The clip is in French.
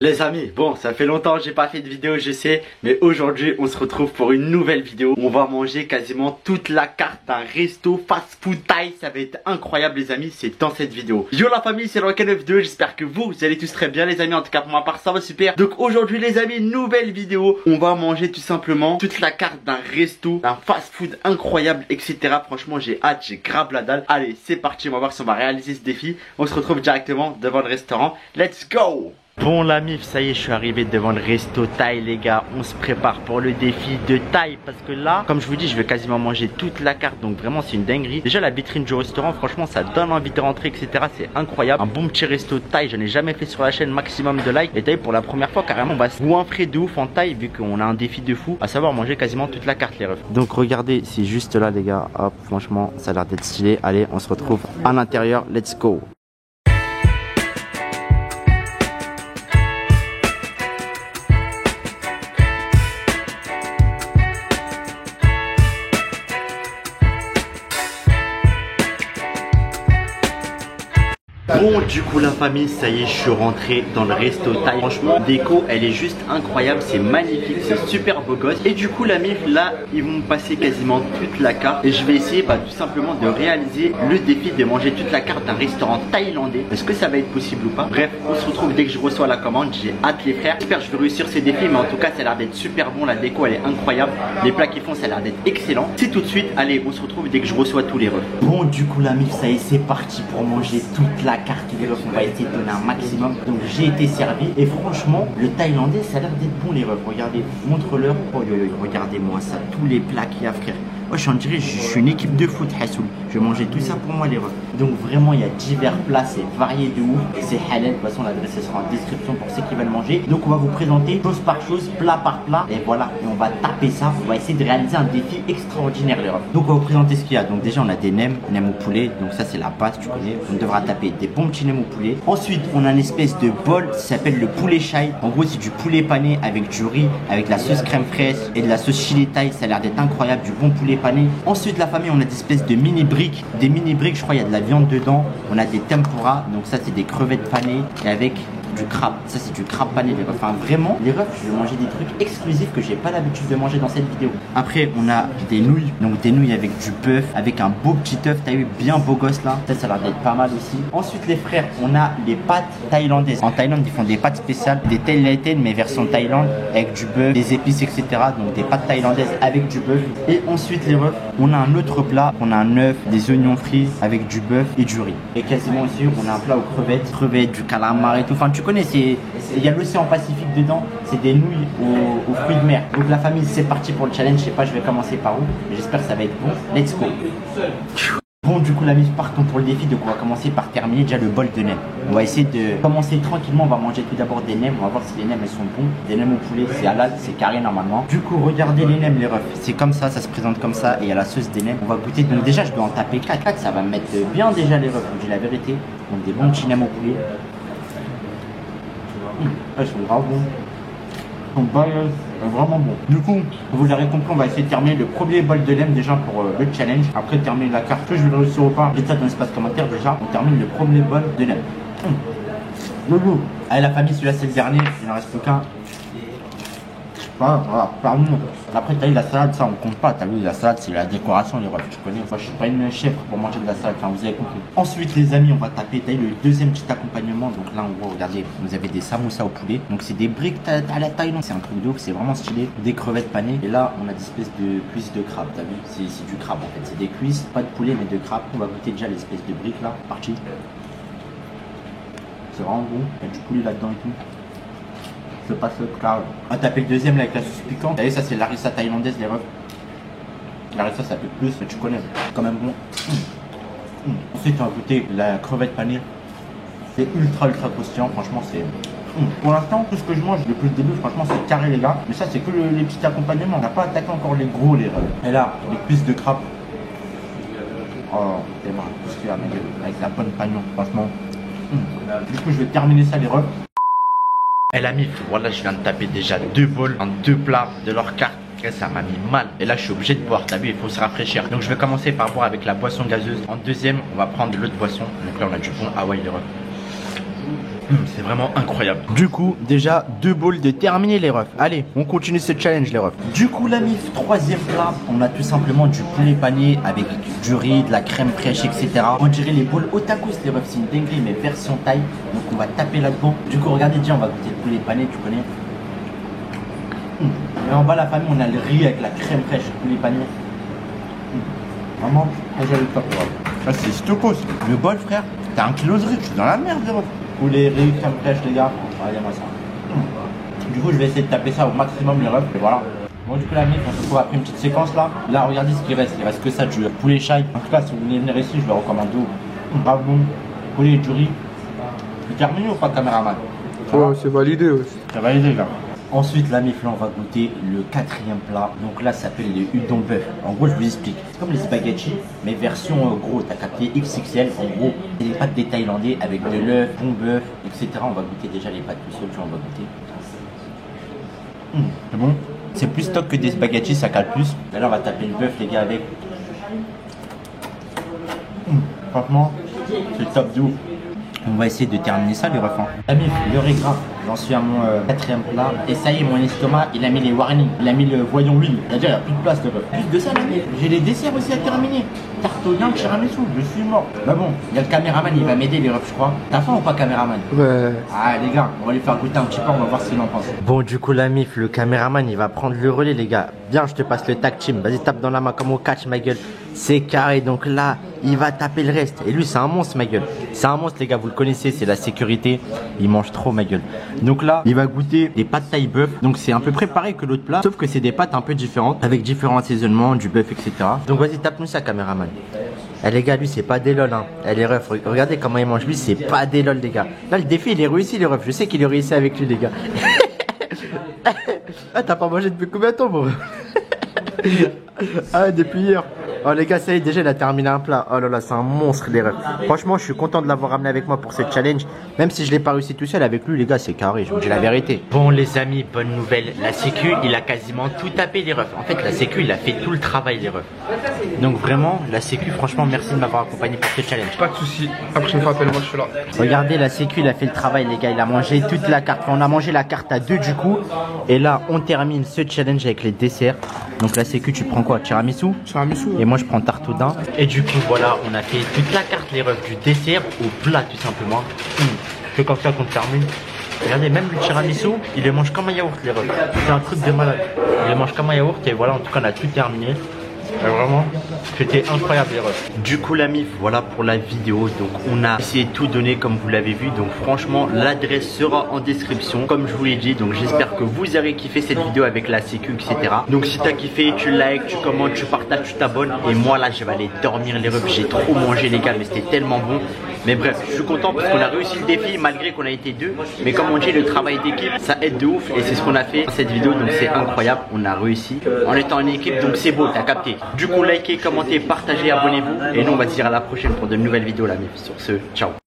Les amis, bon, ça fait longtemps que j'ai pas fait de vidéo, je sais, mais aujourd'hui on se retrouve pour une nouvelle vidéo. On va manger quasiment toute la carte d'un resto fast food Thaï. Ça va être incroyable les amis, c'est dans cette vidéo. Yo la famille, c'est Rocket 92, j'espère que vous allez tous très bien les amis. En tout cas pour ma part ça va super. Donc aujourd'hui les amis, nouvelle vidéo. On va manger tout simplement toute la carte d'un resto, d'un fast food incroyable, etc. Franchement j'ai hâte, j'ai grave la dalle. Allez c'est parti, on va voir si on va réaliser ce défi. On se retrouve directement devant le restaurant. Let's go! Bon la mif, ça y est, je suis arrivé devant le resto Thaï les gars. On se prépare pour le défi de Thaï. Parce que là, comme je vous dis, je vais quasiment manger toute la carte. Donc vraiment c'est une dinguerie. Déjà la vitrine du restaurant, franchement ça donne envie de rentrer, etc. C'est incroyable. Un bon petit resto Thaï, j'en ai jamais fait sur la chaîne, maximum de likes. Et Thaï pour la première fois carrément on va se goinfrer de ouf en Thaï. Vu qu'on a un défi de fou, à savoir manger quasiment toute la carte les refs. Donc regardez, c'est juste là les gars. Hop, franchement ça a l'air d'être stylé. Allez, on se retrouve à l'intérieur, let's go. Bon du coup la famille, ça y est, je suis rentré dans le resto Thaï. Franchement déco elle est juste incroyable, c'est magnifique, c'est super beau gosse. Et du coup la mif là, ils vont me passer quasiment toute la carte. Et je vais essayer tout simplement de réaliser le défi de manger toute la carte d'un restaurant thaïlandais. Est-ce que ça va être possible ou pas? Bref, on se retrouve dès que je reçois la commande. J'ai hâte les frères, j'espère que je vais réussir ces défis. Mais en tout cas ça a l'air d'être super bon, la déco elle est incroyable. Les plats qu'ils font ça a l'air d'être excellent. C'est tout de suite, allez on se retrouve dès que je reçois tous les refs. Bon du coup la mif, ça y est, c'est parti pour manger toute la carte. On va essayer de donner un maximum. Donc j'ai été servi et franchement le thaïlandais ça a l'air d'être bon les refs. Regardez, montre-leur. Oh yo yo, regardez-moi ça, tous les plats qu'il y a frère. Moi je suis une équipe de foot Hassoul. Je vais manger tout ça pour moi les refs. Donc vraiment il y a divers plats, c'est varié de ouf. Et c'est halal, de toute façon l'adresse sera en description pour ceux qui veulent manger. Donc on va vous présenter chose par chose, plat par plat. Et voilà, et on va taper ça. On va essayer de réaliser un défi extraordinaire les refs. Donc on va vous présenter ce qu'il y a. Donc déjà on a des nems au poulet. Donc ça c'est la base, tu connais. On devra taper des bons petits nems au poulet. Ensuite on a une espèce de bol qui s'appelle le poulet chai. En gros c'est du poulet pané avec du riz, avec la sauce crème fraîche et de la sauce chili thaï. Ça a l'air d'être incroyable, du bon poulet pané. Ensuite la famille, on a des espèces de mini briques. Des mini briques, je crois il y a de la viande dedans. On a des tempura, donc ça c'est des crevettes panées et avec du crabe. Ça c'est du crabe pané les refs. Enfin vraiment les refs, je vais manger des trucs exclusifs que j'ai pas l'habitude de manger dans cette vidéo. Après on a des nouilles, donc des nouilles avec du bœuf, avec un beau petit œuf, t'as eu bien beau gosse là. Ça a l'air d'être pas mal aussi. Ensuite les frères, on a les pâtes thaïlandaises. En Thaïlande ils font des pâtes spéciales, des thaïlandaises mais version Thaïlande avec du bœuf, des épices etc. Donc des pâtes thaïlandaises avec du bœuf. Et ensuite les refs, on a un autre plat, on a un œuf, des oignons frits avec du bœuf et du riz. Et quasiment aussi on a un plat aux crevettes, du calamar et tout. Enfin tu connais, il y a l'océan Pacifique dedans, c'est des nouilles aux fruits de mer. Donc la famille c'est parti pour le challenge, je sais pas je vais commencer par où, mais j'espère que ça va être bon. Let's go. Bon du coup la mise, partons pour le défi. Donc on va commencer par terminer déjà le bol de nems. On va essayer de commencer tranquillement, on va manger tout d'abord des nems, on va voir si les nems elles sont bons. Des nems au poulet, c'est halal, c'est carré normalement. Du coup regardez les nems les refs, c'est comme ça se présente comme ça et il y a la sauce des nems. On va goûter, donc déjà je dois en taper 4, ça va me mettre bien déjà les refs, je dis la vérité. Donc des bons petits nems au poulet. Elles sont grave bons. Elles sont balèzes, vraiment bons. Du coup, vous l'aurez compris, on va essayer de terminer le premier bol de nems déjà pour le challenge. Après terminer la carte, je vais le réussir ou pas. Dites ça dans l'espace commentaire déjà. On termine le premier bol de nems. Le goût. Allez la famille, celui-là c'est le dernier, il n'en reste plus qu'un. Voilà, pardon. Après t'as eu la salade, ça on compte pas, t'as vu la salade c'est la décoration les refs, tu connais, moi je suis pas une chef pour manger de la salade, enfin vous avez compris. Ensuite les amis on va taper, t'as eu le deuxième petit accompagnement, donc là on voit, regardez, vous avez des samoussas au poulet, donc c'est des briques à la Thaïlande, c'est un truc de ouf, c'est vraiment stylé, des crevettes panées, et là on a des espèces de cuisses de crabe, t'as vu, c'est du crabe en fait, c'est des cuisses, pas de poulet mais de crabe, on va goûter déjà l'espèce de briques là, parti. C'est vraiment bon, il y a du poulet là-dedans et tout. Je passe le crabe. On va taper le deuxième là avec la sauce piquante. Vous voyez ça c'est l'arissa thaïlandaise les refs. L'arissa ça fait plus mais tu connais, c'est quand même bon. Ensuite on va goûter la crevette panée. C'est ultra croustillant, franchement c'est... Pour l'instant tout ce que je mange depuis le début franchement c'est carré les gars. Mais ça c'est que les petits accompagnements, on n'a pas attaqué encore les gros les refs. Et là les cuisses de crabe. Oh c'est marrant, tout ce qu'il y a avec la bonne pagnon franchement. Du coup je vais terminer ça les refs. Elle a mis, voilà je viens de taper déjà 2 bols en 2 plats de leur carte. Et ça m'a mis mal. Et là je suis obligé de boire, t'as vu il faut se rafraîchir. Donc je vais commencer par boire avec la boisson gazeuse. En deuxième on va prendre l'autre boisson. Donc là on a du bon Hawaii les refs. C'est vraiment incroyable. Du coup, déjà 2 bowls de terminer les refs. Allez, on continue ce challenge les refs. Du coup la mif, troisième plat, on a tout simplement du poulet pané avec du riz, de la crème fraîche, etc. On dirait les bowls otakus les refs, c'est une dinguerie mais version taille. Donc on va taper là-dedans. Du coup regardez déjà, on va goûter le poulet pané, tu connais. Et en bas la famille, on a le riz avec la crème fraîche, le poulet pané. Vraiment, j'ai le top. Ça c'est stokos. Le bol frère, t'as 1 kilo de riz, je suis dans la merde les refs. Poulet, riz, crème fraîche les gars, regardez-moi ça. Du coup je vais essayer de taper ça au maximum les refs et voilà. Bon du coup la mif, on se retrouve après une petite séquence là. Là regardez ce qu'il reste, il reste que ça du poulet chai. En tout cas si vous voulez venir ici je vais recommander grave bon. Poulet et du riz. C'est terminé ou pas caméraman? Ouais, c'est validé aussi. C'est validé là. Ensuite la mif là on va goûter le 4e plat. Donc là ça s'appelle les udon bœuf. En gros je vous explique. C'est comme les spaghettis mais version gros. T'as capté XXL en gros. C'est des pâtes des Thaïlandais avec de l'œuf, bon bœuf, etc. On va goûter déjà les pâtes tout seul, tu vois, on va goûter. C'est bon. C'est plus stock que des spaghettis, ça cale plus. Et là on va taper le bœuf les gars avec. Franchement, c'est top de ouf. On va essayer de terminer ça les refs. La mif, l'heure est grave. J'en suis à mon 4e plat. Et ça y est, mon estomac, il a mis les warnings. Il a mis le voyant huile. C'est-à-dire, il n'y a plus de place de ref. Plus de ça, la mif. J'ai les desserts aussi à terminer. Tarte au lin, tiramisu. Je suis mort. Bah bon, il y a le caméraman, il va m'aider les refs, je crois. T'as faim ou pas, caméraman? Ouais. Ah, les gars, on va lui faire goûter un petit peu, on va voir ce qu'il en pense. Bon, du coup, la mif, le caméraman, il va prendre le relais, les gars. Viens, je te passe le tag team. Vas-y, tape dans la main comme au catch, ma gueule. C'est carré. Donc là, il va taper le reste. Et lui, c'est un monstre, ma gueule. C'est un monstre, les gars, vous le connaissez, c'est la sécurité. Il mange trop, ma gueule. Donc là, il va goûter des pâtes taille bœuf. Donc c'est un peu préparé que l'autre plat, sauf que c'est des pâtes un peu différentes, avec différents assaisonnements, du bœuf, etc. Donc vas-y, tape-nous ça, caméraman. Eh les gars, lui c'est pas des lol hein. Elle est ref, regardez comment il mange. Lui c'est pas des lol les gars. Là le défi il est réussi les refs. Je sais qu'il est réussi avec lui les gars. Ah t'as pas mangé depuis combien de temps mon ref? Ah depuis hier. Oh les gars ça y est déjà il a terminé un plat. Oh là là c'est un monstre les refs. Franchement je suis content de l'avoir ramené avec moi pour ce challenge. Même si je l'ai pas réussi tout seul avec lui les gars c'est carré, je vous dis la vérité. Bon les amis, bonne nouvelle. La sécu il a quasiment tout tapé les refs. En fait la sécu il a fait tout le travail les refs. Donc vraiment la sécu franchement merci de m'avoir accompagné pour ce challenge. Pas de soucis, la prochaine fois appelle-moi, je suis là. Regardez la sécu il a fait le travail les gars. Il a mangé toute la carte. Enfin, on a mangé la carte à 2 du coup. Et là on termine ce challenge avec les desserts. Donc la sécu tu prends quoi? Tiramisu? Tiramisu. Et moi je prends tarte au daim. Et du coup voilà on a fait toute la carte les refs, du dessert au plat tout simplement. C'est comme ça qu'on termine. Regardez même le tiramisu il les mange comme un yaourt les refs. C'est un truc de malade. Il les mange comme un yaourt et voilà en tout cas on a tout terminé. Et vraiment, c'était incroyable les refs. Du coup la mif, voilà pour la vidéo. Donc on a essayé de tout donner comme vous l'avez vu. Donc franchement l'adresse sera en description comme je vous l'ai dit. Donc j'espère que vous avez kiffé cette vidéo avec la sécu etc. Donc si t'as kiffé, tu likes, tu commentes, tu partages, tu t'abonnes. Et moi là je vais aller dormir les refs. J'ai trop mangé les gars mais c'était tellement bon. Mais bref je suis content parce qu'on a réussi le défi malgré qu'on a été 2. Mais comme on dit le travail d'équipe ça aide de ouf. Et c'est ce qu'on a fait dans cette vidéo. Donc c'est incroyable, on a réussi en étant en équipe. Donc c'est beau, t'as capté. Du coup likez, commentez, partagez, abonnez-vous. Et nous on va se dire à la prochaine pour de nouvelles vidéos la mif. Sur ce, ciao.